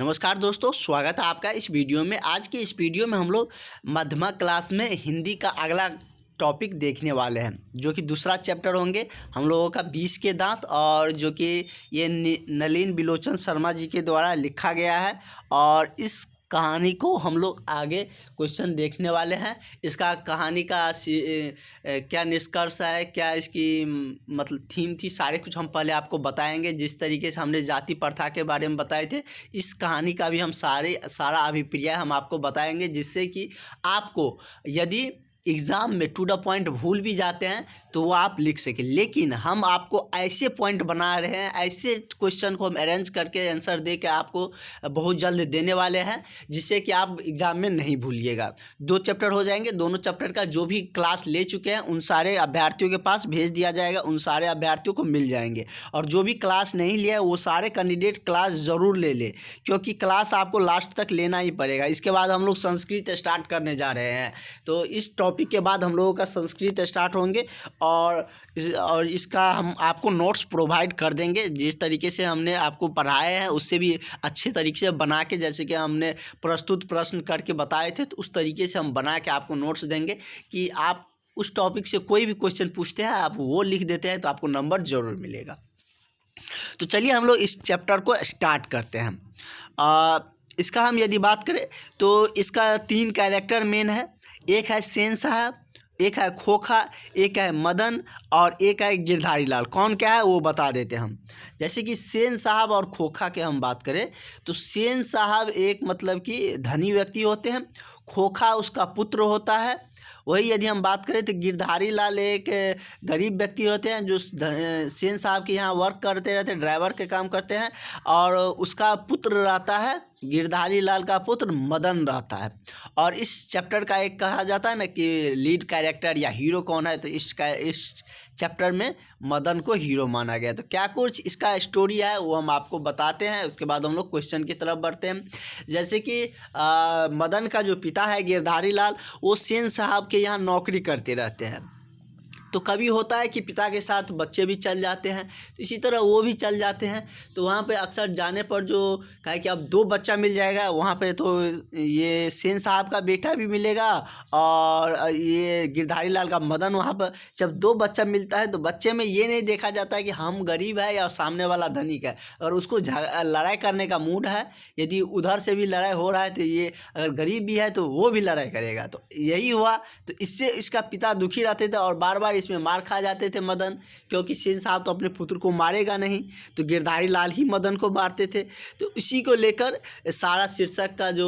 नमस्कार दोस्तों, स्वागत है आपका इस वीडियो में। आज के इस वीडियो में हम लोग मध्यमा क्लास में हिंदी का अगला टॉपिक देखने वाले हैं, जो कि दूसरा चैप्टर होंगे हम लोगों का 20 के दांत, और जो कि ये नलिन बिलोचन शर्मा जी के द्वारा लिखा गया है। और इस कहानी को हम लोग आगे क्वेश्चन देखने वाले हैं। इसका कहानी का क्या निष्कर्ष है, क्या इसकी मतलब थीम थी, सारे कुछ हम पहले आपको बताएंगे। जिस तरीके से हमने जाति प्रथा के बारे में बताए थे, इस कहानी का भी हम सारा अभिप्राय हम आपको बताएंगे, जिससे कि आपको यदि एग्ज़ाम में टू द पॉइंट भूल भी जाते हैं तो वो आप लिख सकें। लेकिन हम आपको ऐसे पॉइंट बना रहे हैं, ऐसे क्वेश्चन को हम अरेंज करके आंसर दे के आपको बहुत जल्द देने वाले हैं, जिससे कि आप एग्ज़ाम में नहीं भूलिएगा। 2 चैप्टर हो जाएंगे। दोनों चैप्टर का जो भी क्लास ले चुके हैं उन सारे अभ्यर्थियों के पास भेज दिया जाएगा, उन सारे अभ्यर्थियों को मिल जाएंगे। और जो भी क्लास नहीं लिया है वो सारे कैंडिडेट क्लास ज़रूर ले ले, क्योंकि क्लास आपको लास्ट तक लेना ही पड़ेगा। इसके बाद हम लोग संस्कृत स्टार्ट करने जा रहे हैं, तो इस टॉपिक के बाद हम लोगों का संस्कृत स्टार्ट होंगे। और इसका हम आपको नोट्स प्रोवाइड कर देंगे। जिस तरीके से हमने आपको पढ़ाए हैं उससे भी अच्छे तरीके से बना के, जैसे कि हमने प्रस्तुत प्रश्न करके बताए थे, तो उस तरीके से हम बना के आपको नोट्स देंगे कि आप उस टॉपिक से कोई भी क्वेश्चन पूछते हैं आप वो लिख देते हैं तो आपको नंबर ज़रूर मिलेगा। तो चलिए हम लोग इस चैप्टर को स्टार्ट करते हैं। इसका हम यदि बात करें तो इसका 3 कैरेक्टर मेन है। एक है सेन साहब, एक है खोखा, एक है मदन, और एक है गिरधारी लाल। कौन क्या है वो बता देते हैं हम। जैसे कि सेन साहब और खोखा के हम बात करें तो सेन साहब एक मतलब कि धनी व्यक्ति होते हैं, खोखा उसका पुत्र होता है। वही यदि हम बात करें तो गिरधारी लाल एक गरीब व्यक्ति होते हैं, जो सेन साहब के यहाँ वर्क करते रहते हैं, ड्राइवर के काम करते हैं। और उसका पुत्र रहता है, गिरधारी लाल का पुत्र मदन रहता है। और इस चैप्टर का एक कहा जाता है ना कि लीड कैरेक्टर या हीरो कौन है, तो इस चैप्टर में मदन को हीरो माना गया। तो क्या कुछ इसका स्टोरी है वो हम आपको बताते हैं, उसके बाद हम लोग क्वेश्चन की तरफ बढ़ते हैं। जैसे कि मदन का जो पिता है गिरधारी लाल, वो सेन साहब के यहाँ नौकरी करते रहते हैं। तो कभी होता है कि पिता के साथ बच्चे भी चल जाते हैं, तो इसी तरह वो भी चल जाते हैं। तो वहाँ पे अक्सर जाने पर जो कहे कि अब 2 बच्चा मिल जाएगा वहाँ पे, तो ये सेन साहब का बेटा भी मिलेगा और ये गिरधारी लाल का मदन। वहाँ पर जब 2 बच्चा मिलता है तो बच्चे में ये नहीं देखा जाता है कि हम गरीब है या सामने वाला धनिक है, और उसको लड़ाई करने का मूड है। यदि उधर से भी लड़ाई हो रहा है तो ये अगर गरीब भी है तो वो भी लड़ाई करेगा। तो यही हुआ, तो इससे इसका पिता दुखी रहते थे और बार बार इसमें मार खा जाते थे मदन, क्योंकि सेन साहब तो अपने पुत्र को मारेगा नहीं, तो गिरधारी लाल ही मदन को मारते थे। तो इसी को लेकर सारा शीर्षक का जो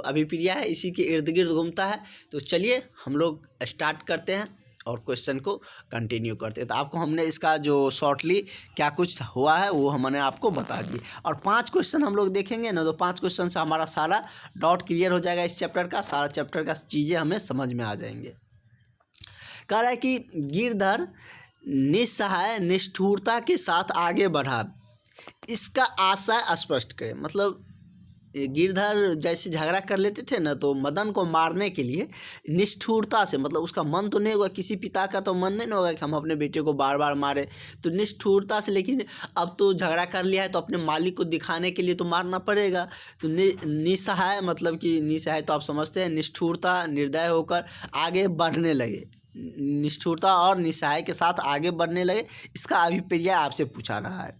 अभिप्राय है इसी के इर्द गिर्द घूमता है। तो चलिए हम लोग स्टार्ट करते हैं और क्वेश्चन को कंटिन्यू करते हैं। तो आपको हमने इसका जो शॉर्टली क्या कुछ हुआ है वो हमने आपको बता दिए, और 5 क्वेश्चन हम लोग देखेंगे ना, तो 5 क्वेश्चन से हमारा सारा डाउट क्लियर हो जाएगा। इस चैप्टर का सारा चैप्टर का चीज़ें हमें समझ में आ जाएंगे। कह रहा है कि गिरधर निस्सहाय निष्ठुरता के साथ आगे बढ़ा, इसका आशय स्पष्ट करें। मतलब गिरधर जैसे झगड़ा कर लेते थे ना, तो मदन को मारने के लिए निष्ठुरता से, मतलब उसका मन तो नहीं होगा, किसी पिता का तो मन नहीं होगा कि हम अपने बेटे को बार बार मारे, तो निष्ठुरता से। लेकिन अब तो झगड़ा कर लिया है तो अपने मालिक को दिखाने के लिए तो मारना पड़ेगा। तो निस्सहाय, मतलब कि निस्सहाय तो आप समझते हैं, निष्ठुरता निर्दय होकर आगे बढ़ने लगे, निष्ठुरता और निस्सहाय के साथ आगे बढ़ने लगे। इसका अभिप्राय आपसे पूछा रहा है।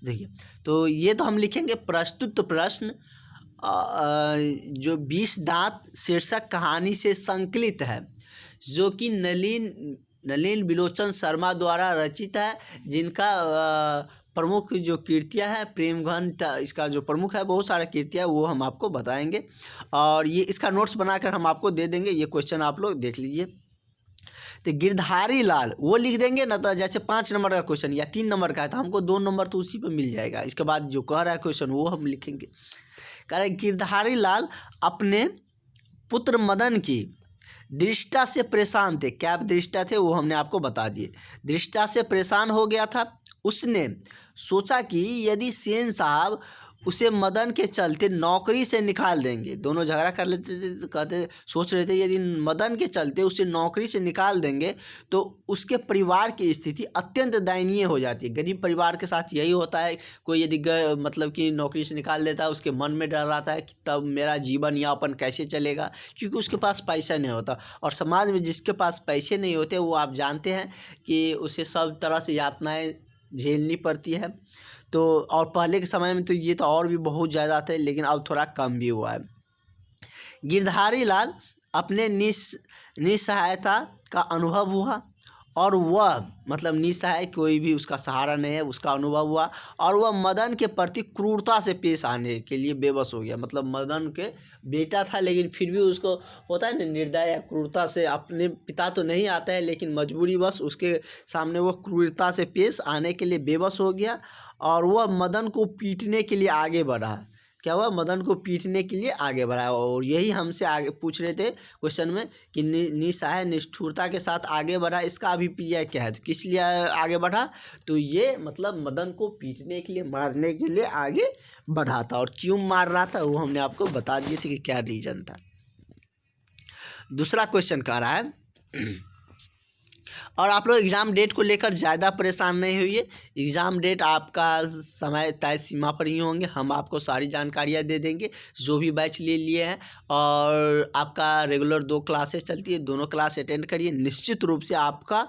देखिए, तो ये तो हम लिखेंगे प्रस्तुत प्रश्न जो 20 दांत शीर्षक कहानी से संकलित है, जो कि नलिन बिलोचन शर्मा द्वारा रचित है, जिनका प्रमुख जो कृतियाँ हैं प्रेम घंट, इसका जो प्रमुख है, बहुत सारा कृतियाँ वो हम आपको बताएंगे। और ये इसका नोट्स बनाकर हम आपको दे देंगे। ये क्वेश्चन आप लोग देख लीजिए। तो गिरधारी लाल वो लिख देंगे ना, तो जैसे 5 नंबर का क्वेश्चन या 3 नंबर का है तो हमको 2 नंबर तो उसी पे मिल जाएगा। इसके बाद जो कह रहा है क्वेश्चन वो हम लिखेंगे। कह रहे गिरधारी लाल अपने पुत्र मदन की दृष्टा से परेशान थे। क्या दृष्टा थे वो हमने आपको बता दिए। दृष्टा से परेशान हो गया था। उसने सोचा कि यदि सेन साहब उसे मदन के चलते नौकरी से निकाल देंगे। दोनों झगड़ा कर लेते थे तो कहते सोच रहे थे यदि मदन के चलते उसे नौकरी से निकाल देंगे तो उसके परिवार की स्थिति अत्यंत दयनीय हो जाती है। गरीब परिवार के साथ यही होता है, कोई यदि मतलब कि नौकरी से निकाल देता है, उसके मन में डर रहता है कि तब मेरा जीवन यापन कैसे चलेगा, क्योंकि उसके पास पैसा नहीं होता। और समाज में जिसके पास पैसे नहीं होते वो आप जानते हैं कि उसे सब तरह से यातनाएँ झेलनी पड़ती है। तो और पहले के समय में तो ये तो और भी बहुत ज़्यादा थे, लेकिन अब थोड़ा कम भी हुआ है। गिरधारी लाल अपने निसहायता का अनुभव हुआ और वह मतलब निसहाय, कोई भी उसका सहारा नहीं है, उसका अनुभव हुआ और वह मदन के प्रति क्रूरता से पेश आने के लिए बेबस हो गया। मतलब मदन के बेटा था लेकिन फिर भी उसको होता है ना निर्दय या क्रूरता से, अपने पिता तो नहीं आता है लेकिन मजबूरीवश उसके सामने वो क्रूरता से पेश आने के लिए बेबस हो गया और वह मदन को पीटने के लिए आगे बढ़ा। क्या हुआ? मदन को पीटने के लिए आगे बढ़ा। और यही हमसे आगे पूछ रहे थे क्वेश्चन में कि निसहाय निष्ठुरता के साथ आगे बढ़ा, इसका अभिप्राय क्या है? तो किस लिए आगे बढ़ा? तो ये मतलब मदन को पीटने के लिए, मारने के लिए आगे बढ़ा था। और क्यों मार रहा था वो हमने आपको बता दिए थे कि क्या रीज़न था। दूसरा क्वेश्चन कह रहा है और आप लोग एग्ज़ाम डेट को लेकर ज़्यादा परेशान नहीं होइए। एग्ज़ाम डेट आपका समय तय सीमा पर ही होंगे, हम आपको सारी जानकारियाँ दे देंगे जो भी बैच ले लिए हैं। और आपका रेगुलर 2 क्लासेस चलती है, दोनों क्लास अटेंड करिए, निश्चित रूप से आपका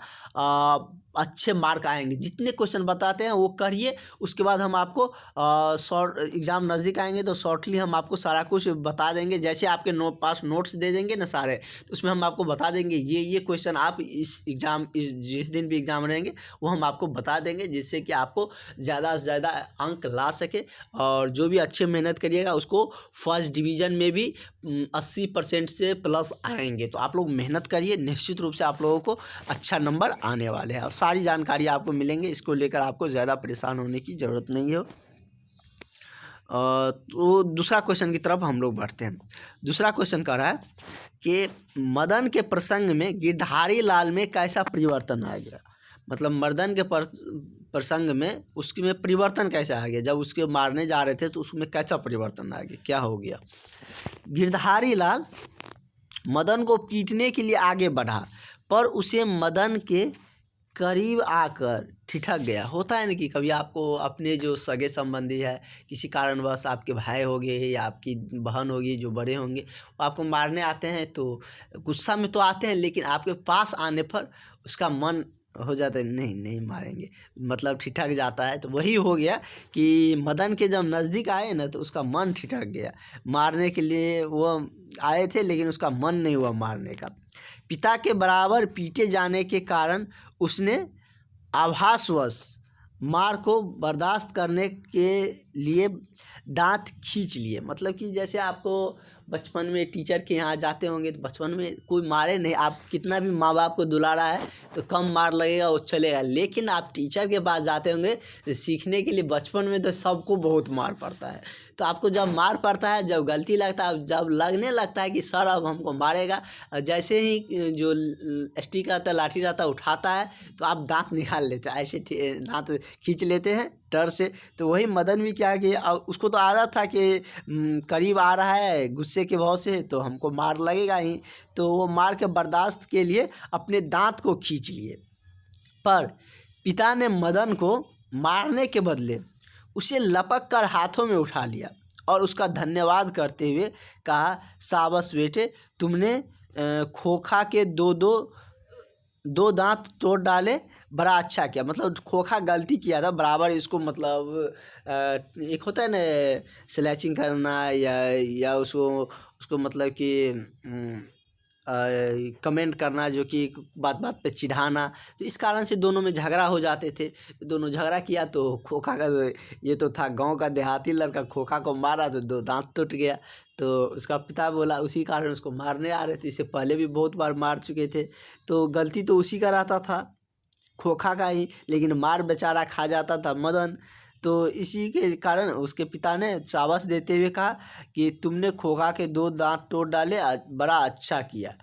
अच्छे मार्क आएंगे। जितने क्वेश्चन बताते हैं वो करिए, उसके बाद हम आपको शॉर्ट एग्ज़ाम नज़दीक आएंगे तो शॉर्टली हम आपको सारा कुछ बता देंगे। जैसे आपके पास नोट्स दे देंगे ना सारे, तो उसमें हम आपको बता देंगे ये क्वेश्चन आप इस एग्ज़ाम जिस दिन भी एग्ज़ाम रहेंगे वो हम आपको बता देंगे, जिससे कि आपको ज़्यादा से ज़्यादा अंक ला सके। और जो भी अच्छे मेहनत करिएगा उसको फर्स्ट डिवीज़न में भी 80% से प्लस आएंगे। तो आप लोग मेहनत करिए, निश्चित रूप से आप लोगों को अच्छा नंबर आने वाले हैं और सारी जानकारी आपको मिलेंगे। इसको लेकर आपको ज़्यादा परेशान होने की ज़रूरत नहीं हो। तो दूसरा क्वेश्चन की तरफ हम लोग बढ़ते हैं। दूसरा क्वेश्चन कह रहा है कि मदन के प्रसंग में गिरधारी लाल में कैसा परिवर्तन आ गया? मतलब मदन के प्रसंग में उसके में परिवर्तन कैसे आ गया? जब उसके मारने जा रहे थे तो उसमें कैसा परिवर्तन आ गया, क्या हो गया? गिरधारी लाल मदन को पीटने के लिए आगे बढ़ा पर उसे मदन के करीब आकर ठिठक गया। होता है ना कि कभी आपको अपने जो सगे संबंधी है, किसी कारणवश आपके भाई हो गए या आपकी बहन होगी, जो बड़े होंगे, वो आपको मारने आते हैं तो गुस्सा में तो आते हैं, लेकिन आपके पास आने पर उसका मन हो जाता है नहीं नहीं मारेंगे, मतलब ठिठक जाता है। तो वही हो गया कि मदन के जब नज़दीक आए ना तो उसका मन ठिठक गया। मारने के लिए वो आए थे लेकिन उसका मन नहीं हुआ मारने का। पिता के बराबर पीटे जाने के कारण उसने आभासवश मार को बर्दाश्त करने के लिए दांत खींच लिए। मतलब कि जैसे आपको बचपन में टीचर के यहाँ जाते होंगे तो बचपन में कोई मारे नहीं, आप कितना भी माँ बाप को दुलारा है तो कम मार लगेगा वो चलेगा, लेकिन आप टीचर के पास जाते होंगे तो सीखने के लिए बचपन में तो सबको बहुत मार पड़ता है। तो आपको जब मार पड़ता है, जब गलती लगता है, जब लगने लगता है कि सर अब हमको मारेगा, जैसे ही जो स्टिक रहता है, लाठी रहता है, उठाता है तो आप दांत निकाल लेते हैं, ऐसे दांत खींच लेते हैं डर से। तो वही मदन भी क्या कि उसको तो आदत था कि करीब आ रहा है गुस्से के भाव से तो हमको मार लगेगा ही, तो वो मार के बर्दाश्त के लिए अपने दांत को खींच लिए। पर पिता ने मदन को मारने के बदले उसे लपक कर हाथों में उठा लिया और उसका धन्यवाद करते हुए कहा, शाबाश बेटे, तुमने खोखा के दो दांत तोड़ डाले, बड़ा अच्छा किया। मतलब खोखा गलती किया था बराबर, इसको मतलब एक होता है ना स्लैचिंग करना या उसको मतलब कि कमेंट करना, जो कि बात बात पे चिढ़ाना। तो इस कारण से दोनों में झगड़ा हो जाते थे। दोनों झगड़ा किया तो खोखा का, ये तो था गांव का देहाती लड़का, खोखा को मारा तो 2 दांत टूट गया। तो उसका पिता बोला उसी कारण उसको मारने आ रहे थे, इससे पहले भी बहुत बार मार चुके थे, तो गलती तो उसी का रहता था, खोखा का ही, लेकिन मार बेचारा खा जाता था मदन। तो इसी के कारण उसके पिता ने शाबाश देते हुए कहा कि तुमने खोखा के 2 दांत तोड़ डाले, बड़ा अच्छा किया।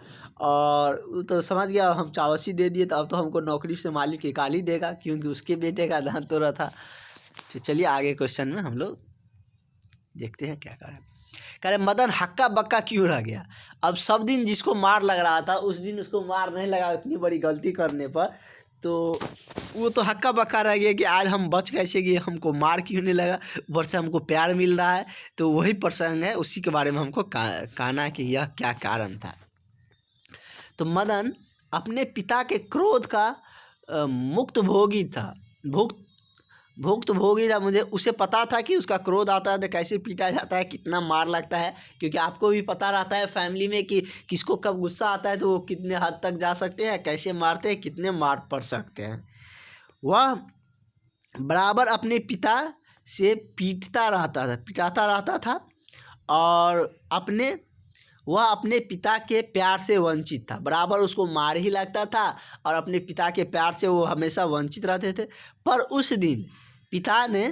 और तो समझ गया हम शाबाशी दे दिए तो अब तो हमको नौकरी से मालिक निकाल ही देगा, क्योंकि उसके बेटे का दांत तोड़ा था। तो चलिए आगे क्वेश्चन में हम लोग देखते हैं क्या कह रहे हैं। कह रहे मदन हक्का बक्का क्यों रह गया। अब सब दिन जिसको मार लग रहा था उस दिन उसको मार नहीं लगा इतनी बड़ी गलती करने पर, तो वो तो हक्का बक्का रह गया कि आज हम बच कैसे गए, हमको मार क्यों नहीं लगा, ऊपर से हमको प्यार मिल रहा है। तो वही प्रसंग है, उसी के बारे में हमको कहना है कि यह क्या कारण था। तो मदन अपने पिता के क्रोध का मुक्त भोगी था, भुक्तभोगी था। मुझे उसे पता था कि उसका क्रोध आता है तो कैसे पीटा जाता है, कितना मार लगता है, क्योंकि आपको भी पता रहता है फैमिली में कि किसको कब गुस्सा आता है तो वो कितने हद तक जा सकते हैं, कैसे मारते हैं, कितने मार पड़ सकते हैं। वह बराबर अपने पिता से पिटाता रहता था और वह अपने पिता के प्यार से वंचित था। बराबर उसको मार ही लगता था और अपने पिता के प्यार से वो हमेशा वंचित रहते थे। पर उस दिन पिता ने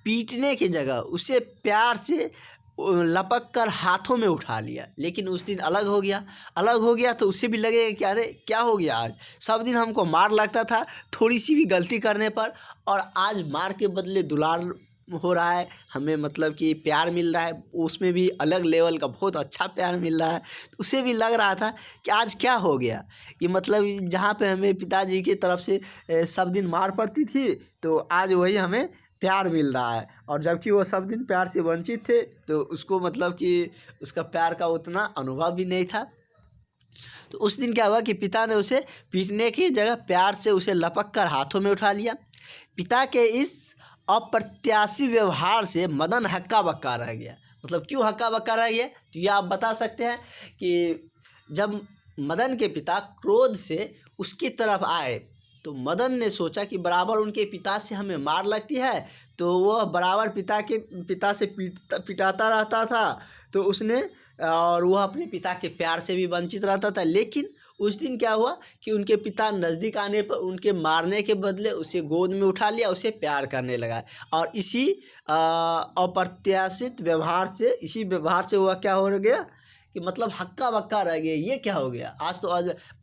पीटने की जगह उसे प्यार से लपक कर हाथों में उठा लिया। लेकिन उस दिन अलग हो गया तो उसे भी लगेगा कि अरे क्या हो गया, आज सब दिन हमको मार लगता था थोड़ी सी भी गलती करने पर, और आज मार के बदले दुलार हो रहा है, हमें मतलब कि प्यार मिल रहा है, उसमें भी अलग लेवल का बहुत अच्छा प्यार मिल रहा है। तो उसे भी लग रहा था कि आज क्या हो गया, कि मतलब जहाँ पे हमें पिताजी की तरफ से सब दिन मार पड़ती थी तो आज वही हमें प्यार मिल रहा है, और जबकि वो सब दिन प्यार से वंचित थे तो उसको मतलब कि उसका प्यार का उतना अनुभव भी नहीं था। तो उस दिन क्या हुआ कि पिता ने उसे पीटने की जगह प्यार से उसे लपक कर हाथों में उठा लिया। पिता के इस अप्रत्याशित व्यवहार से मदन हक्का बक्का रह गया। मतलब क्यों हक्का बक्का रह गया, तो ये आप बता सकते हैं कि जब मदन के पिता क्रोध से उसकी तरफ आए तो मदन ने सोचा कि बराबर उनके पिता से हमें मार लगती है, तो वह बराबर पिता से पिटाता रहता था, तो उसने और वह अपने पिता के प्यार से भी वंचित रहता था। लेकिन उस दिन क्या हुआ कि उनके पिता नज़दीक आने पर उनके मारने के बदले उसे गोद में उठा लिया, उसे प्यार करने लगा, और इसी अप्रत्याशित व्यवहार से वह क्या हो गया कि मतलब हक्का बक्का रह गया। ये क्या हो गया, आज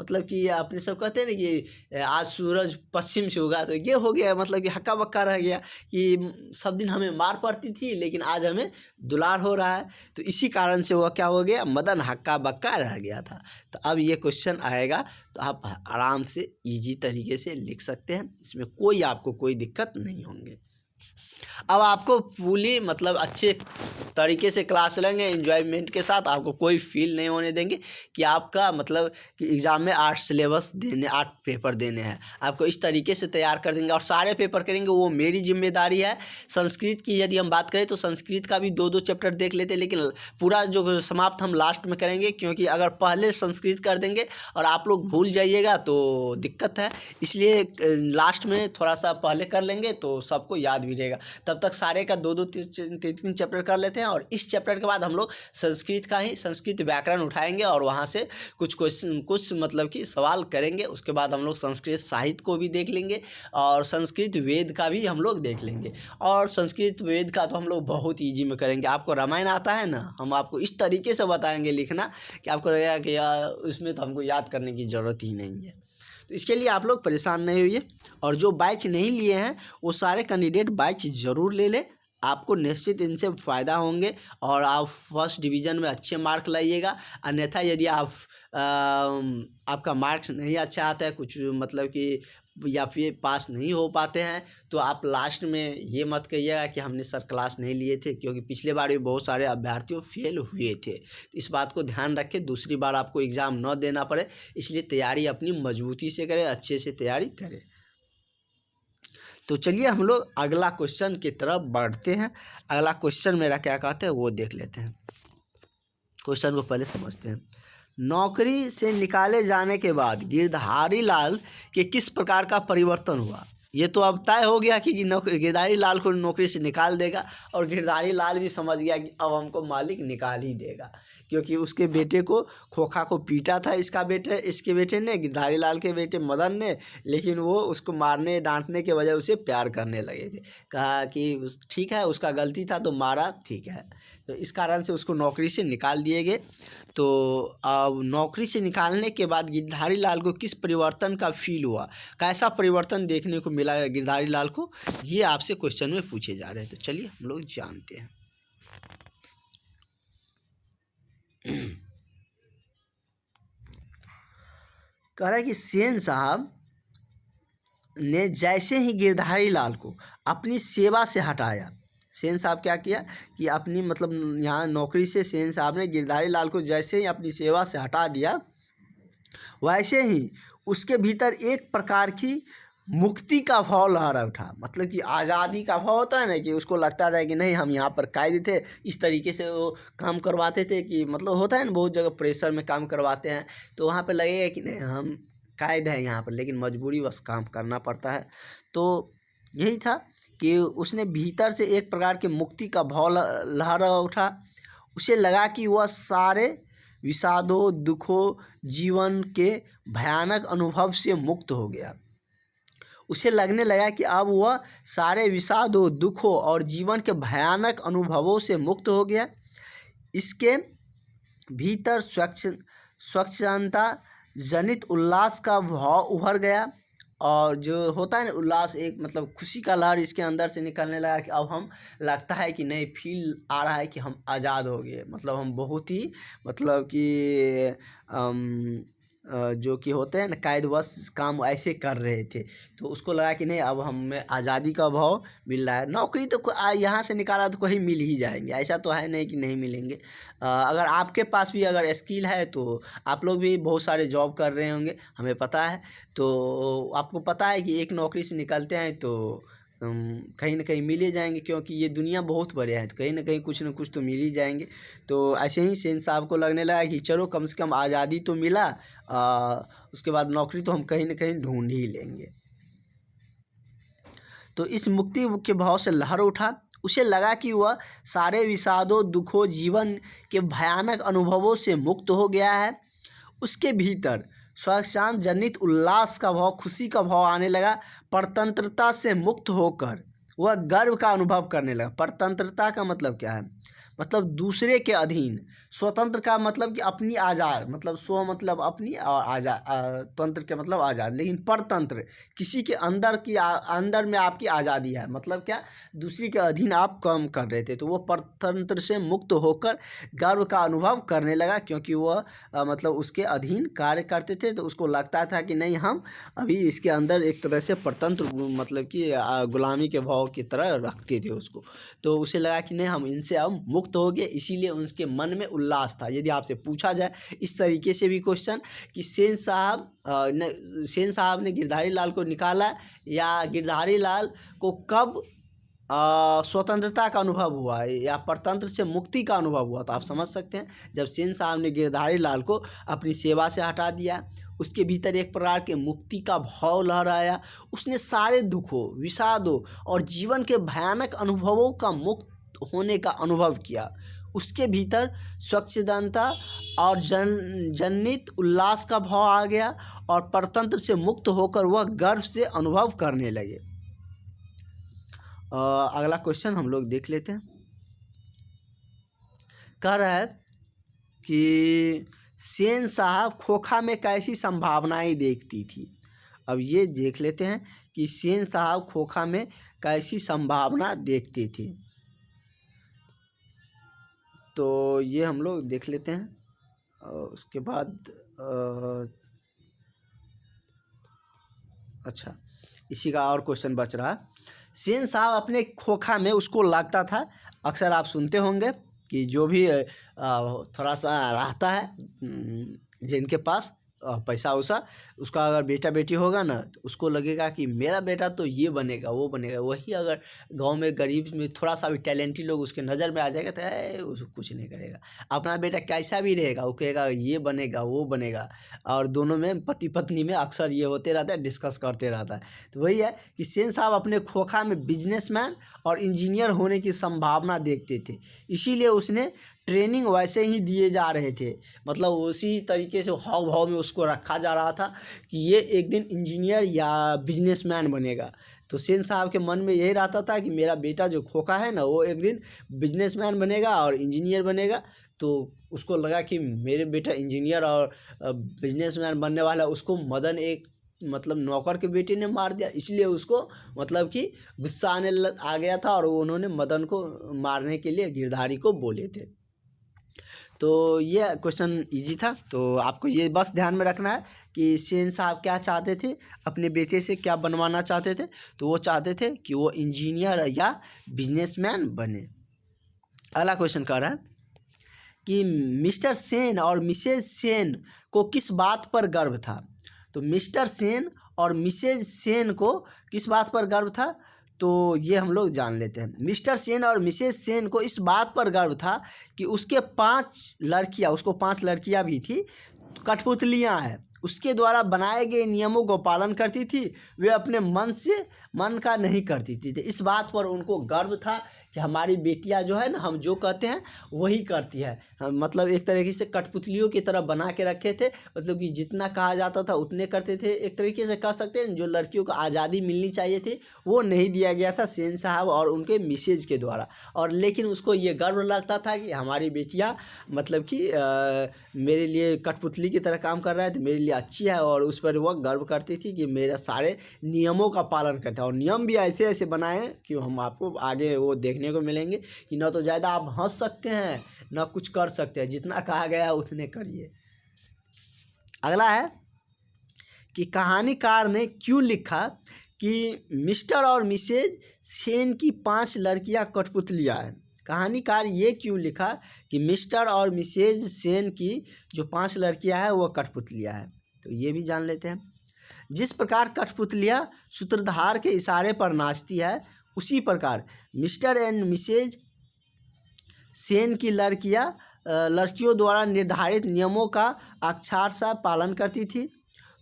मतलब कि अपने सब कहते हैं ना कि आज सूरज पश्चिम से उगा, तो ये हो गया मतलब कि हक्का बक्का रह गया कि सब दिन हमें मार पड़ती थी लेकिन आज हमें दुलार हो रहा है। तो इसी कारण से वह क्या हो गया, मदन हक्का बक्का रह गया था। तो अब ये क्वेश्चन आएगा तो आप आराम से ईजी तरीके से लिख सकते हैं, इसमें आपको कोई दिक्कत नहीं होंगे। अब आपको पूरी मतलब अच्छे तरीके से क्लास लेंगे एंजॉयमेंट के साथ, आपको कोई फील नहीं होने देंगे कि आपका मतलब कि एग्ज़ाम में 8 पेपर देने हैं। आपको इस तरीके से तैयार कर देंगे और सारे पेपर करेंगे, वो मेरी जिम्मेदारी है। संस्कृत की यदि हम बात करें तो संस्कृत का भी 2-2 चैप्टर देख लेते, लेकिन पूरा जो समाप्त हम लास्ट में करेंगे, क्योंकि अगर पहले संस्कृत कर देंगे और आप लोग भूल जाइएगा तो दिक्कत है। इसलिए लास्ट में थोड़ा सा पहले कर लेंगे तो सबको याद भी रहेगा। तब तक सारे का 2-2 3-3 चैप्टर कर लेते हैं, और इस चैप्टर के बाद हम लोग संस्कृत व्याकरण उठाएंगे और वहाँ से कुछ मतलब कि सवाल करेंगे। उसके बाद हम लोग संस्कृत साहित्य को भी देख लेंगे और संस्कृत वेद का भी हम लोग देख लेंगे। और संस्कृत वेद का तो हम लोग बहुत ईजी में करेंगे। आपको रामायण आता है ना, हम आपको इस तरीके से बताएंगे लिखना कि आपको लगेगा कि यार उसमें तो हमको याद करने की ज़रूरत ही नहीं है। तो इसके लिए आप लोग परेशान नहीं होइए, और जो बैच नहीं लिए हैं वो सारे कैंडिडेट बैच ज़रूर ले लें, आपको निश्चित इनसे फ़ायदा होंगे और आप फर्स्ट डिवीज़न में अच्छे मार्क लाइएगा। अन्यथा यदि आपका मार्क्स नहीं अच्छा आता है, कुछ मतलब कि या फिर पास नहीं हो पाते हैं, तो आप लास्ट में ये मत कहिएगा कि हमने सर क्लास नहीं लिए थे, क्योंकि पिछले बार भी बहुत सारे अभ्यर्थियों फेल हुए थे। इस बात को ध्यान रखें, दूसरी बार आपको एग्ज़ाम न देना पड़े, इसलिए तैयारी अपनी मजबूती से करें, अच्छे से तैयारी करें। तो चलिए हम लोग अगला क्वेश्चन की तरफ बढ़ते हैं। अगला क्वेश्चन मेरा क्या कहते हैं वो देख लेते हैं। क्वेश्चन को पहले समझते हैं। नौकरी से निकाले जाने के बाद गिरधारी लाल के किस प्रकार का परिवर्तन हुआ। ये तो अब तय हो गया कि गिरधारी लाल को नौकरी से निकाल देगा, और गिरधारी लाल भी समझ गया कि अब हमको मालिक निकाल ही देगा, क्योंकि उसके बेटे को खोखा को पीटा था इसके बेटे ने, गिरधारी लाल के बेटे मदन ने, लेकिन वो उसको मारने डांटने के वजह उसे प्यार करने लगे थे। कहा कि ठीक है उसका गलती था तो मारा, ठीक है। तो इस कारण से उसको नौकरी से निकाल दिए गए। तो अब नौकरी से निकालने के बाद गिरधारी लाल को किस परिवर्तन का फील हुआ, कैसा परिवर्तन देखने को मिला गिरधारी लाल को, ये आपसे क्वेश्चन में पूछे जा रहे हैं। तो चलिए हम लोग जानते हैं। कह रहा है कि सेन साहब ने जैसे ही गिरधारी लाल को अपनी सेवा से हटाया, सेन साहब क्या किया कि अपनी मतलब यहाँ नौकरी से सेन साहब ने गिरधारी लाल को जैसे ही अपनी सेवा से हटा दिया, वैसे ही उसके भीतर एक प्रकार की मुक्ति का भाव लहरा उठा। मतलब कि आज़ादी का भाव होता है ना, कि उसको लगता था कि नहीं हम यहाँ पर कैद थे, इस तरीके से वो काम करवाते थे कि मतलब होता है ना बहुत जगह प्रेशर में काम करवाते हैं, तो वहाँ पर लगेगा कि नहीं हम कैद है यहाँ पर, लेकिन मजबूरी बस काम करना पड़ता है। तो यही था कि उसने भीतर से एक प्रकार के मुक्ति का भाव लहरा उठा। उसे लगा कि वह सारे विषादों दुखों जीवन के भयानक अनुभव से मुक्त हो गया। उसे लगने लगा कि अब वह सारे विषादों दुखों और जीवन के भयानक अनुभवों से मुक्त हो गया। इसके भीतर स्वच्छंदता जनित उल्लास का भाव उभर गया, और जो होता है ना उल्लास, एक मतलब खुशी का लहर इसके अंदर से निकलने लगा कि अब हम लगता है कि नहीं फील आ रहा है कि हम आज़ाद हो गए। मतलब हम बहुत ही मतलब कि जो कि होते हैं ना कैदवश काम ऐसे कर रहे थे, तो उसको लगा कि नहीं अब हमें आज़ादी का भाव मिल रहा है। नौकरी तो यहाँ से निकाला तो कहीं मिल ही जाएंगे, ऐसा तो है नहीं कि नहीं मिलेंगे। अगर आपके पास भी अगर स्किल है तो आप लोग भी बहुत सारे जॉब कर रहे होंगे, हमें पता है। तो आपको पता है कि एक नौकरी से निकलते हैं तो कहीं ना कहीं मिल ही जाएंगे, क्योंकि ये दुनिया बहुत बड़े है, तो कहीं ना कहीं कुछ ना कुछ तो मिल ही जाएंगे। तो ऐसे ही सेन साहब को लगने लगा कि चलो कम से कम आज़ादी तो मिला, उसके बाद नौकरी तो हम कहीं ना कहीं ढूंढ ही लेंगे। तो इस मुक्ति के भाव से लहर उठा। उसे लगा कि वह सारे विषादों दुखों जीवन के भयानक अनुभवों से मुक्त हो गया है। उसके भीतर स्वशांत जनित उल्लास का भाव, खुशी का भाव आने लगा। परतंत्रता से मुक्त होकर वह गर्व का अनुभव करने लगा। परतंत्रता का मतलब क्या है? मतलब दूसरे के अधीन। स्वतंत्र का मतलब कि अपनी आज़ाद, मतलब स्व मतलब अपनी, और आज़ाद तंत्र के मतलब आज़ाद। लेकिन परतंत्र किसी के अंदर में आपकी आज़ादी है, मतलब क्या दूसरी के अधीन आप काम कर रहे थे, तो वो परतंत्र से मुक्त होकर गर्व का अनुभव करने लगा, क्योंकि वह मतलब उसके अधीन कार्य करते थे। तो उसको लगता था कि नहीं हम अभी इसके अंदर एक तरह से परतंत्र मतलब कि गुलामी के भाव की तरह रखते थे उसको। तो उसे लगा कि नहीं हम इनसे अब मुक्त हो गए, इसीलिए उसके मन में उल्लास था। यदि आपसे पूछा जाए इस तरीके से भी क्वेश्चन कि सेन साहब ने गिरधारी लाल को निकाला या गिरधारी लाल को कब स्वतंत्रता का अनुभव हुआ है या परतंत्र से मुक्ति का अनुभव हुआ, तो आप समझ सकते हैं जब सेन साहब ने गिरधारी लाल को अपनी सेवा से हटा दिया, उसके भीतर एक प्रकार के मुक्ति का भाव लहराया। उसने सारे दुखों विषादों और जीवन के भयानक अनुभवों का मुक्त होने का अनुभव किया। उसके भीतर स्वच्छंदता और जनित उल्लास का भाव आ गया, और परतंत्र से मुक्त होकर वह गर्व से अनुभव करने लगे। अगला क्वेश्चन हम लोग देख लेते हैं। कह रहा है कि सेन साहब खोखा में कैसी संभावनाएं देखती थी। अब ये देख लेते हैं कि सेन साहब खोखा में कैसी संभावना देखती थी, तो ये हम लोग देख लेते हैं। उसके बाद अच्छा, इसी का और क्वेश्चन बच रहा। सेन साहब अपने खोखा में, उसको लगता था, अक्सर आप सुनते होंगे कि जो भी थोड़ा सा रहता है जिनके पास पैसा वैसा, उसका अगर बेटा बेटी होगा ना, तो उसको लगेगा कि मेरा बेटा तो ये बनेगा वो बनेगा। वही अगर गांव में गरीब में थोड़ा सा भी टैलेंटेड लोग उसके नज़र में आ जाएगा तो उसको कुछ नहीं करेगा। अपना बेटा कैसा भी रहेगा वो कहेगा ये बनेगा वो बनेगा, और दोनों में पति पत्नी में अक्सर ये होते रहता है, डिस्कस करते रहता है। तो वही है कि सेन साहब अपने खोखा में बिजनेसमैन और इंजीनियर होने की संभावना देखते थे, इसीलिए उसने ट्रेनिंग वैसे ही दिए जा रहे थे, मतलब उसी तरीके से हाव भाव में उसको रखा जा रहा था कि ये एक दिन इंजीनियर या बिजनेसमैन बनेगा। तो सेन साहब के मन में यही रहता था कि मेरा बेटा जो खोखा है ना वो एक दिन बिजनेसमैन बनेगा और इंजीनियर बनेगा। तो उसको लगा कि मेरे बेटा इंजीनियर और बिजनेसमैन बनने वाला, उसको मदन एक मतलब नौकर के बेटे ने मार दिया, इसलिए उसको मतलब कि गुस्सा आ गया था, और उन्होंने मदन को मारने के लिए गिरधारी को बोले थे। तो ये क्वेश्चन इजी था। तो आपको ये बस ध्यान में रखना है कि सेन साहब क्या चाहते थे, अपने बेटे से क्या बनवाना चाहते थे। तो वो चाहते थे कि वो इंजीनियर या बिजनेसमैन बने। अगला क्वेश्चन कह रहा है कि मिस्टर सेन और मिसेज सेन को किस बात पर गर्व था। तो मिस्टर सेन और मिसेज सेन को किस बात पर गर्व था, तो ये हम लोग जान लेते हैं। मिस्टर सेन और मिसेज सेन को इस बात पर गर्व था कि उसके 5 लड़कियां, उसको 5 लड़कियां भी थी, कठपुतलियां हैं, उसके द्वारा बनाए गए नियमों को पालन करती थी। वे अपने मन का नहीं करती थी। तो इस बात पर उनको गर्व था कि हमारी बेटियां जो है ना, हम जो कहते हैं वही करती है। मतलब एक तरीके से कठपुतलियों की तरह बना के रखे थे, मतलब कि जितना कहा जाता था उतने करते थे। एक तरीके से कह सकते हैं जो लड़कियों को आज़ादी मिलनी चाहिए थी वो नहीं दिया गया था सेन साहब और उनके मिसेज के द्वारा। और लेकिन उसको ये गर्व लगता था कि हमारी बेटियाँ मतलब कि मेरे लिए कठपुतली की तरह काम कर रहा है तो मेरे लिए अच्छी है, और उस पर वह गर्व करती थी कि मेरा सारे नियमों का पालन करता है। और नियम भी ऐसे ऐसे बनाए हैं कि हम आपको आगे वो देखने को मिलेंगे कि न तो ज़्यादा आप हंस सकते हैं न कुछ कर सकते हैं, जितना कहा गया उतने करिए। अगला है कि कहानीकार ने क्यों लिखा कि मिस्टर और मिसेज सेन की 5 लड़कियां कठपुतलियां हैं। कहानीकार ये क्यों लिखा कि मिस्टर और मिसेज सेन की जो 5 लड़कियां हैं वो कठपुतलियां हैं, तो ये भी जान लेते हैं। जिस प्रकार कठपुतलियां सूत्रधार के इशारे पर नाचती है, उसी प्रकार मिस्टर एंड मिसेज सेन की लड़कियों द्वारा निर्धारित नियमों का अक्षरशः पालन करती थी।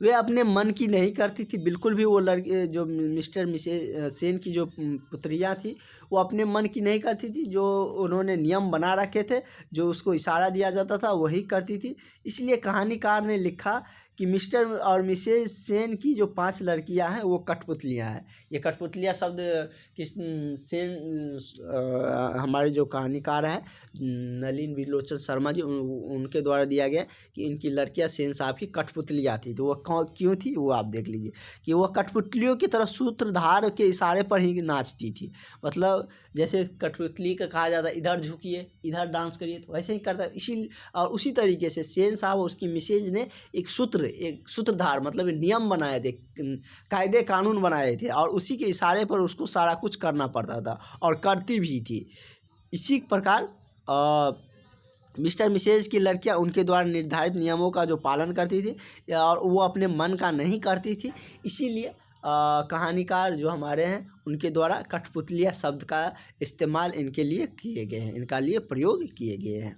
वे अपने मन की नहीं करती थी बिल्कुल भी। वो लड़की जो मिस्टर मिसेज सेन की जो पुत्रियाँ थी वो अपने मन की नहीं करती थी। जो उन्होंने नियम बना रखे थे, जो उसको इशारा दिया जाता था वही करती थी। इसलिए कहानीकार ने लिखा कि मिस्टर और मिसेज सेन की जो 5 लड़कियां हैं वो कठपुतलियां हैं। ये कठपुतलियां शब्द किस हमारे जो कहानीकार हैं नलिन विलोचन शर्मा जी उनके द्वारा दिया गया कि इनकी लड़कियां सेन साहब की कठपुतलियां थी। तो वो क्यों थी वो आप देख लीजिए कि वह कठपुतलियों की तरह सूत्रधार के इशारे पर ही नाचती थी। मतलब जैसे कठपुतली का कहा जाता है इधर झुकिए इधर डांस करिए, तो वैसे ही करता है। इसी और उसी तरीके से सेन साहब और उसकी मिसेज ने एक सूत्रधार मतलब नियम बनाए थे, कायदे कानून बनाए थे, और उसी के इशारे पर उसको सारा कुछ करना पड़ता था और करती भी थी। इसी प्रकार मिस्टर मिसेज की लड़कियां उनके द्वारा निर्धारित नियमों का जो पालन करती थी और वो अपने मन का नहीं करती थी। इसीलिए कहानीकार जो हमारे हैं उनके द्वारा कठपुतलिया शब्द का इस्तेमाल इनके लिए किए गए हैं, इनका लिए प्रयोग किए गए हैं।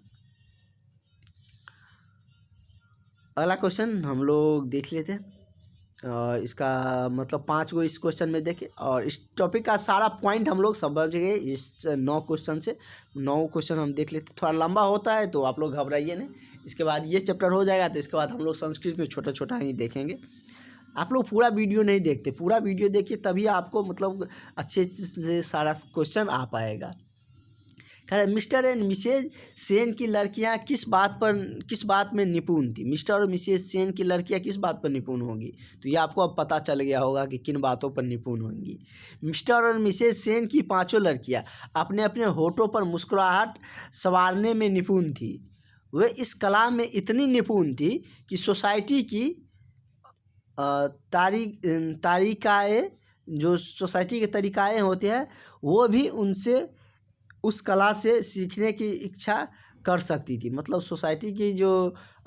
अगला क्वेश्चन हम लोग देख लेते हैं। इसका मतलब 5 गो इस क्वेश्चन में देखें और इस टॉपिक का सारा पॉइंट हम लोग समझ गए इस 9 क्वेश्चन से। 9 क्वेश्चन हम देख लेते हैं। थोड़ा लंबा होता है तो आप लोग घबराइए नहीं। इसके बाद ये चैप्टर हो जाएगा तो इसके बाद हम लोग संस्कृत में छोटा छोटा ही देखेंगे। आप लोग पूरा वीडियो नहीं देखते, पूरा वीडियो देखिए तभी आपको मतलब अच्छे से सारा क्वेश्चन आ पाएगा। कह रहे मिस्टर एंड मिसेज सेन की लड़कियां किस बात में निपुण थी। मिस्टर और मिसेज सेन की लड़कियां किस बात पर निपुण होंगी, तो ये आपको अब पता चल गया होगा कि किन बातों पर निपुण होंगी। मिस्टर और मिसेज सेन की 5 लड़कियां अपने अपने होठों पर मुस्कुराहट संवारने में निपुण थी। वे इस कला में इतनी निपुण थी कि सोसाइटी की तारिकाएँ जो सोसाइटी के तरीक़ाएँ होते हैं वो भी उनसे उस कला से सीखने की इच्छा कर सकती थी। मतलब सोसाइटी की जो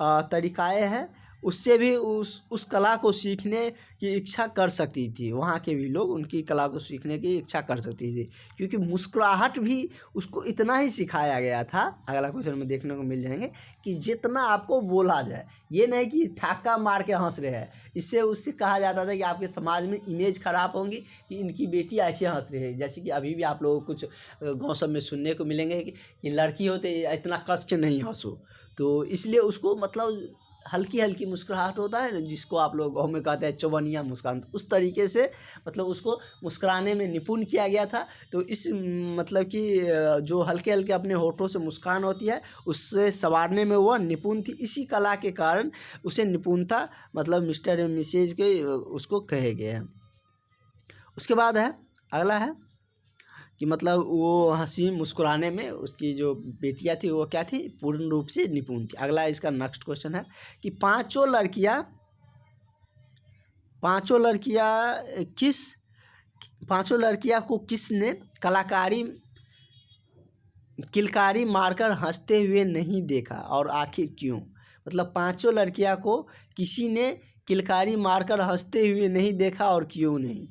तरीक़ाएँ हैं उससे भी उस कला को सीखने की इच्छा कर सकती थी। वहाँ के भी लोग उनकी कला को सीखने की इच्छा कर सकती थी क्योंकि मुस्कुराहट भी उसको इतना ही सिखाया गया था। अगला क्वेश्चन में देखने को मिल जाएंगे कि जितना आपको बोला जाए, ये नहीं कि ठाका मार के हंस रहे हैं। इससे उससे कहा जाता था कि आपके समाज में इमेज ख़राब होंगी कि इनकी बेटी ऐसे हंस रही है। जैसे कि अभी भी आप लोगों को कुछ गाँव सब में सुनने को मिलेंगे कि लड़की होते इतना कस के नहीं हंसो, तो इसलिए उसको मतलब हल्की हल्की मुस्कुराहट होता है ना, जिसको आप लोग गाँव में कहते हैं चौबनिया मुस्कान, उस तरीके से मतलब उसको मुस्कुराने में निपुण किया गया था। तो इस मतलब कि जो हल्के हल्के अपने होठों से मुस्कान होती है उससे संवारने में वह निपुण थी। इसी कला के कारण उसे निपुणता मतलब मिस्टर एंड मिसेज के उसको कहे गए हैं। उसके बाद है अगला है कि मतलब वो हंसी मुस्कुराने में उसकी जो बेटियां थी वो क्या थी, पूर्ण रूप से निपुण थी। अगला इसका नेक्स्ट क्वेश्चन है कि पांचों लड़कियां को किसने किलकारी मारकर हंसते हुए नहीं देखा और आखिर क्यों। मतलब पांचों लड़कियां को किसी ने किलकारी मारकर हंसते हुए नहीं देखा और क्यों नहीं।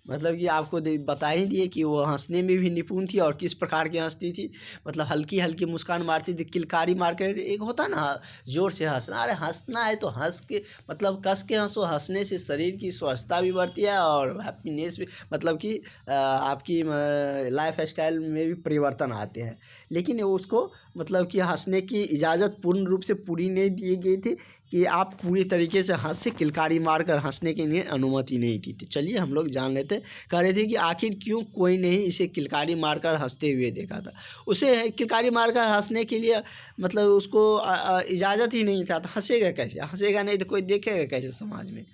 मतलब कि आपको बता ही दिए कि वो हंसने में भी निपुण थी और किस प्रकार की हंसती थी। मतलब हल्की हल्की मुस्कान मारती थी, किलकारी मार कर एक होता ना जोर से हंसना। अरे हंसना है तो हंस के मतलब कस के हंसो। हंसने से शरीर की स्वस्थता भी बढ़ती है और हैप्पीनेस भी, मतलब कि आपकी लाइफ स्टाइल में भी परिवर्तन आते हैं। लेकिन उसको मतलब कि हंसने की इजाज़त पूर्ण रूप से पूरी नहीं दी गई थी कि आप पूरी तरीके से हंसे, किलकारी मारकर हंसने के लिए अनुमति नहीं दी थी। चलिए हम लोग जान लेते, कह रहे थे कि आखिर क्यों कोई नहीं इसे किलकारी मारकर हंसते हुए देखा था। उसे किलकारी मारकर हंसने के लिए मतलब उसको इजाज़त ही नहीं था, तो हंसेगा कैसे? हंसेगा नहीं तो कोई देखेगा कैसे समाज में।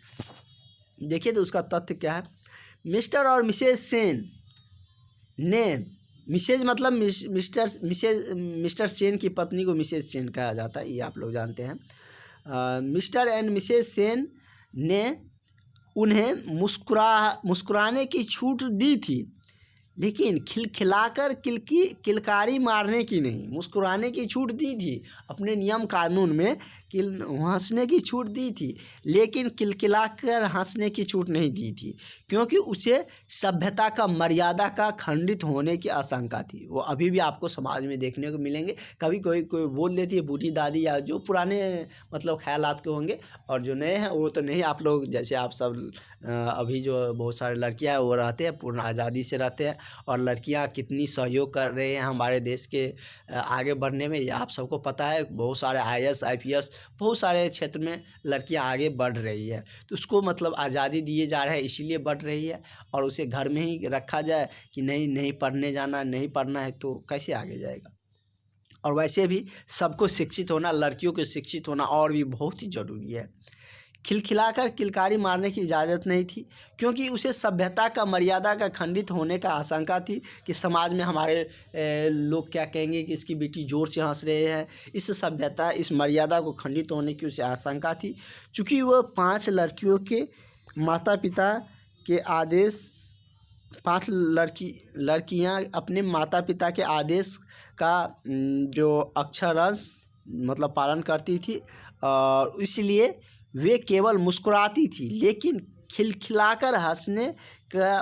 देखिए तो उसका तथ्य क्या है। मिस्टर और मिसेज सेन ने, मिसेज मतलब मिस्टर सेन की पत्नी को मिसेज सेन कहा जाता है, ये आप लोग जानते हैं। मिस्टर एंड मिसेज सेन ने उन्हें मुस्कुराने की छूट दी थी, लेकिन खिलखिलाकर किलकारी मारने की नहीं। मुस्कुराने की छूट दी थी, अपने नियम कानून में हंसने की छूट दी थी, लेकिन किलकिलाकर हंसने की छूट नहीं दी थी, क्योंकि उसे सभ्यता का, मर्यादा का खंडित होने की आशंका थी। वो अभी भी आपको समाज में देखने को मिलेंगे। कभी कोई बोल देती है बूढ़ी दादी, या जो पुराने मतलब ख्यालात के होंगे, और जो नए हैं वो तो नहीं। आप लोग जैसे आप सब अभी जो बहुत सारे लड़कियां हैं वो रहते हैं पूर्ण आज़ादी से रहते हैं, और लड़कियां कितनी सहयोग कर रहे हैं हमारे देश के आगे बढ़ने में, ये आप सबको पता है। बहुत सारे IAS IPS बहुत सारे क्षेत्र में लड़कियां आगे बढ़ रही है, तो उसको मतलब आज़ादी दिए जा रहे हैं इसीलिए बढ़ रही है। और उसे घर में ही रखा जाए कि नहीं पढ़ने जाना, नहीं पढ़ना है, तो कैसे आगे जाएगा। और वैसे भी सबको शिक्षित होना, लड़कियों को शिक्षित होना और भी बहुत ही ज़रूरी है। खिलखिलाकर किलकारी मारने की इजाज़त नहीं थी, क्योंकि उसे सभ्यता का, मर्यादा का खंडित होने का आशंका थी कि समाज में हमारे लोग क्या कहेंगे कि इसकी बेटी ज़ोर से हंस रहे हैं। इस सभ्यता, इस मर्यादा को खंडित होने की उसे आशंका थी। चूँकि वह 5 लड़कियों के माता पिता के आदेश, 5 लड़कियां अपने माता पिता के आदेश का जो अक्षरशः मतलब पालन करती थी, और इसलिए वे केवल मुस्कुराती थी, लेकिन खिलखिलाकर हंसने का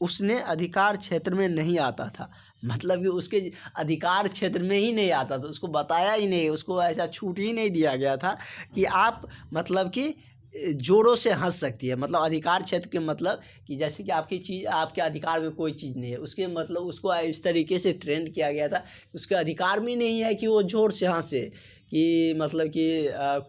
उसने अधिकार क्षेत्र में नहीं आता था। मतलब कि उसके अधिकार क्षेत्र में ही नहीं आता था, उसको बताया ही नहीं, उसको ऐसा छूट ही नहीं दिया गया था कि आप मतलब कि जोरों से हंस सकती है। मतलब अधिकार क्षेत्र के मतलब कि जैसे कि आपकी चीज़, आपके अधिकार में कोई चीज़ नहीं है, उसके मतलब उसको इस तरीके से ट्रेंड किया गया था, उसके अधिकार में नहीं है कि वो ज़ोर से हंसे, कि मतलब कि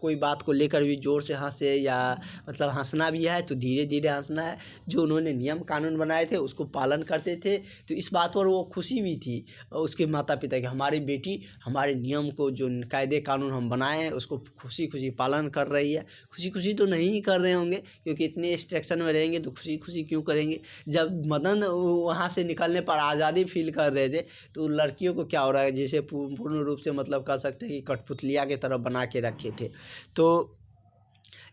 कोई बात को लेकर भी ज़ोर से हंसे, या मतलब हंसना भी है तो धीरे धीरे हंसना है। जो उन्होंने नियम कानून बनाए थे उसको पालन करते थे, तो इस बात पर वो खुशी भी थी उसके माता पिता की, हमारी बेटी हमारे नियम को, जो कायदे कानून हम बनाए हैं उसको खुशी खुशी पालन कर रही है। खुशी खुशी तो नहीं कर रहे होंगे, क्योंकि इतने रिस्ट्रिक्शन में रहेंगे तो खुशी खुशी क्यों करेंगे। जब मदन वहाँ से निकलने पर आज़ादी फील कर रहे थे, तो लड़कियों को क्या हो रहा है, जैसे पूर्ण रूप से मतलब कह सकते हैं कि कठपुतलिया की तरह बना के रखे थे। तो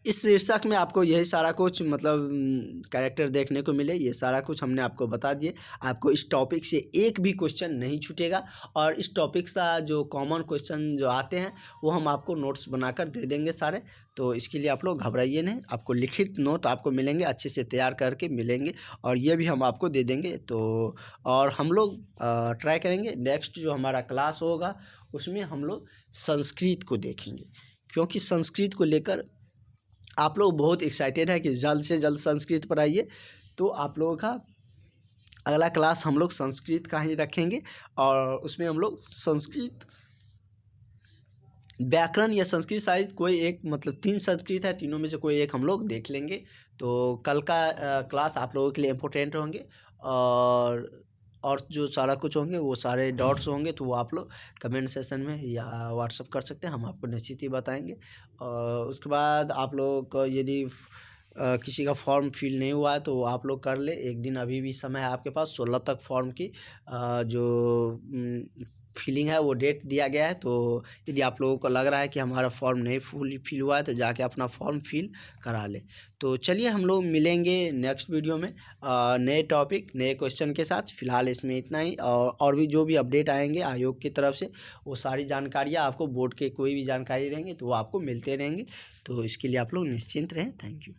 इस शीर्षक में आपको यही सारा कुछ मतलब कैरेक्टर देखने को मिले, ये सारा कुछ हमने आपको बता दिए। आपको इस टॉपिक से एक भी क्वेश्चन नहीं छूटेगा, और इस टॉपिक का जो कॉमन क्वेश्चन जो आते हैं वो हम आपको नोट्स बनाकर दे देंगे सारे। तो इसके लिए आप लोग घबराइए नहीं, आपको लिखित नोट आपको मिलेंगे, अच्छे से तैयार करके मिलेंगे, और ये भी हम आपको दे देंगे। तो और हम लोग ट्राई करेंगे नेक्स्ट जो हमारा क्लास होगा उसमें हम लोग संस्कृत को देखेंगे, क्योंकि संस्कृत को लेकर आप लोग बहुत एक्साइटेड है कि जल्द से जल्द संस्कृत पर आइए। तो आप लोगों का अगला क्लास हम लोग संस्कृत का ही रखेंगे, और उसमें हम लोग संस्कृत व्याकरण या संस्कृत साहित्य कोई एक, मतलब 3 संस्कृत है, तीनों में से कोई एक हम लोग देख लेंगे। तो कल का क्लास आप लोगों के लिए इम्पोर्टेंट होंगे, और जो सारा कुछ होंगे वो सारे डॉट्स होंगे, तो वो आप लोग कमेंट सेशन में या व्हाट्सअप कर सकते हैं, हम आपको निश्चित ही बताएंगे। और उसके बाद आप लोग को यदि किसी का फॉर्म फिल नहीं हुआ है तो आप लोग कर ले, एक दिन अभी भी समय है आपके पास। 16 तक फॉर्म की जो फिलिंग है वो डेट दिया गया है। तो यदि आप लोगों को लग रहा है कि हमारा फॉर्म नहीं फुल फिल हुआ है तो जाके अपना फॉर्म फिल करा ले। तो चलिए हम लोग मिलेंगे नेक्स्ट वीडियो में नए टॉपिक नए क्वेश्चन के साथ। फिलहाल इसमें इतना ही, और भी जो भी अपडेट आएंगे आयोग की तरफ से वो सारी जानकारियाँ आपको, बोर्ड के कोई भी जानकारी रहेंगे तो वो आपको मिलते रहेंगे। तो इसके लिए आप लोग निश्चिंत रहें। Thank you.